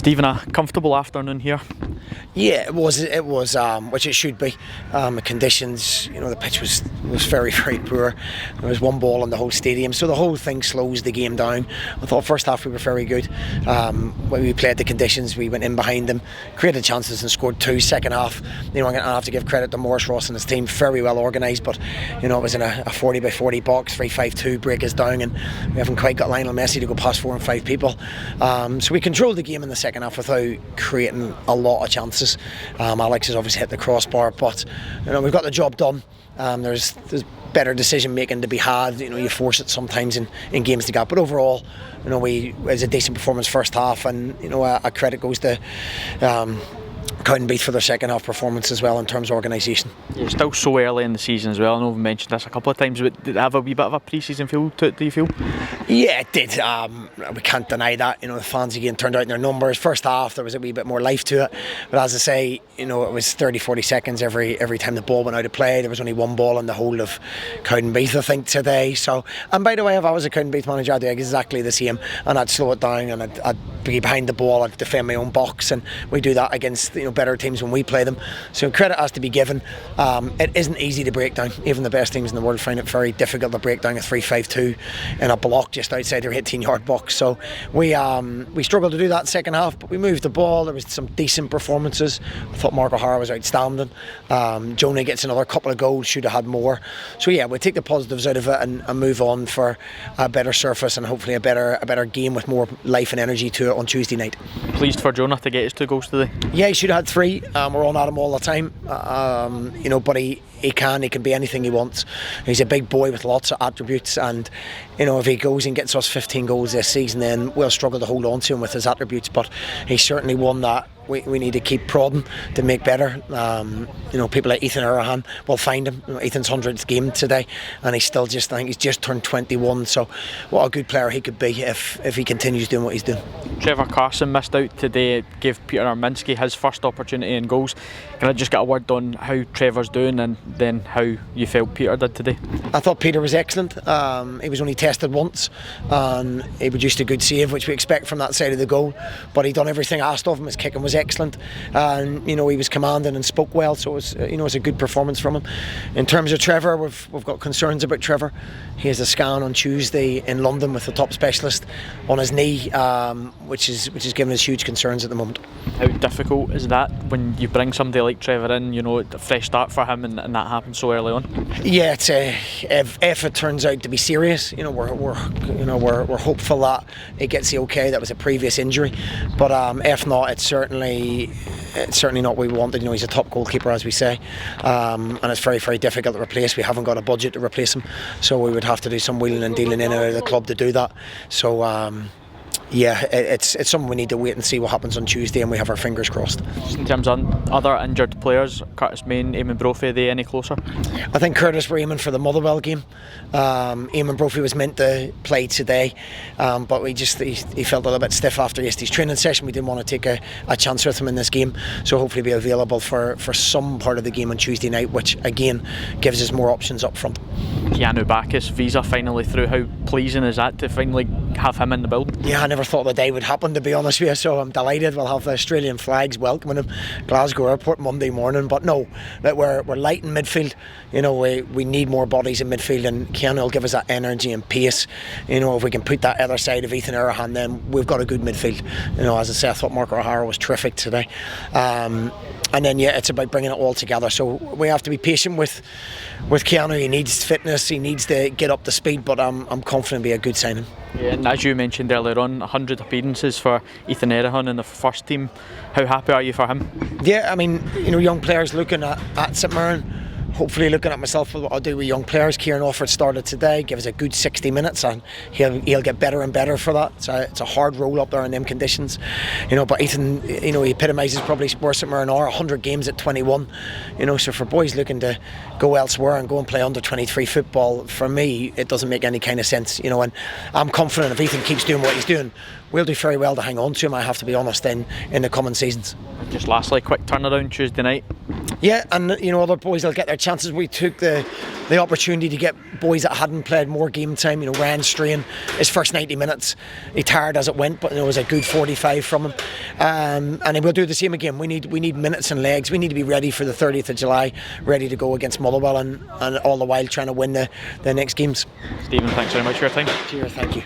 Stephen, a comfortable afternoon here? Yeah, it was, which it should be. The conditions, the pitch was very, very poor. There was one ball in the whole stadium, so the whole thing slows the game down. I thought first half we were very good. When we played the conditions, we went in behind them, created chances and scored two. Second half, I'm going to have to give credit to Morris Ross and his team, very well organised, but it was in a 40 by 40 box, 3-5-2, break us down, and we haven't quite got Lionel Messi to go past 4 and 5 people. So we controlled the game in the second half without creating a lot of chances. Alex has obviously hit the crossbar, but we've got the job done. There's better decision making to be had. You force it sometimes in games to get, but overall, it was a decent performance first half, and a credit goes to Cowdenbeath for their second half performance as well in terms of organisation. You're still so early in the season as well. I know we've mentioned this a couple of times, but did it have a wee bit of a pre-season feel to it, do you feel? Yeah, it did. We can't deny that. The fans again turned out in their numbers. First half there was a wee bit more life to it, but as I say, it was 30-40 seconds every time the ball went out of play. There was only one ball in the whole of Cowdenbeath, I think, today. So, and by the way, if I was a Cowdenbeath manager, I'd do exactly the same, and I'd slow it down and I'd be behind the ball, I'd defend my own box, and we do that against better teams when we play them. So credit has to be given. It isn't easy to break down. Even the best teams in the world find it very difficult to break down a 3-5-2 in a block just outside their 18-yard box. So we struggled to do that second half, but we moved the ball. There was some decent performances. I thought Mark O'Hara was outstanding. Jonah gets another couple of goals, should have had more. So yeah, we'll take the positives out of it and move on for a better surface and hopefully a better game with more life and energy to it on Tuesday night. Pleased for Jonah to get his 2 goals today? Yeah, he should have had 3. We're on at him all the time, but he can be anything he wants. He's a big boy with lots of attributes, and if he goes and gets us 15 goals this season, then we'll struggle to hold on to him with his attributes, but he's certainly one that we need to keep prodding to make better. People like Ethan Arahan will find him. Ethan's 100th game today, and he's still I think he's just turned 21, so what a good player he could be if he continues doing what he's doing. Trevor Carson missed out today. It gave Peter Arminski his first opportunity in goals. Can I just get a word on how Trevor's doing and then how you felt Peter did today? I thought Peter was excellent. He was only tested once and he produced a good save, which we expect from that side of the goal, but he done everything asked of him. His kicking was excellent, and he was commanding and spoke well, so it was a good performance from him. In terms of Trevor, we've got concerns about Trevor. He has a scan on Tuesday in London with the top specialist on his knee, which is giving us huge concerns at the moment. How difficult is that when you bring somebody like Trevor in, a fresh start for him, and that happens so early on? Yeah, it's if it turns out to be serious, we're hopeful that it gets the okay. That was a previous injury, but if not, it's certainly not what we wanted. He's a top goalkeeper, as we say, and it's very, very difficult to replace. We haven't got a budget to replace him, so we would have to do some wheeling and dealing in and out of the club to do that. So it's something we need to wait and see what happens on Tuesday, and we have our fingers crossed. Just in terms of other injured players, Curtis Main, Eamon Brophy, are they any closer? I think Curtis were aiming for the Motherwell game. Eamon Brophy was meant to play today, but he felt a little bit stiff after yesterday's training session. We didn't want to take a chance with him in this game, so hopefully be available for some part of the game on Tuesday night, which again gives us more options up front. Keanu Bacchus, visa finally through. How pleasing is that to finally have him in the building? Yeah, I never thought the day would happen, to be honest with you, so I'm delighted. We'll have the Australian flags welcoming him Glasgow Airport Monday morning, but no, that we're light in midfield. We need more bodies in midfield, and Keanu will give us that energy and pace. If we can put that other side of Ethan Arahan, then we've got a good midfield. As I say, I thought Mark O'Hara was terrific today. And then it's about bringing it all together. So we have to be patient with Keanu. He needs fitness, he needs to get up to speed, but I'm confident it'll be a good signing. Yeah, and as you mentioned earlier on, 100 appearances for Ethan Arahan in the first team. How happy are you for him? Yeah, young players looking at St Mirren. Hopefully looking at myself for what I'll do with young players. Kieran Offord started today, give us a good 60 minutes, and he'll get better and better for that. So it's a hard roll up there in them conditions, but Ethan, he epitomises probably where St Mirren are. 100 games at 21, so for boys looking to go elsewhere and go and play under 23 football, for me it doesn't make any kind of sense, and I'm confident if Ethan keeps doing what he's doing, we'll do very well to hang on to him, I have to be honest, in the coming seasons. Just lastly, quick turnaround Tuesday night. Yeah, and other boys will get their chances. We took the opportunity to get boys that hadn't played more game time. Ryan Strain, his first 90 minutes, he tired as it went, but it was a good 45 from him. And we'll do the same again. We need minutes and legs. We need to be ready for the 30th of July, ready to go against Motherwell, and all the while trying to win the next games. Stephen, thanks very much for your time. Cheers, thank you.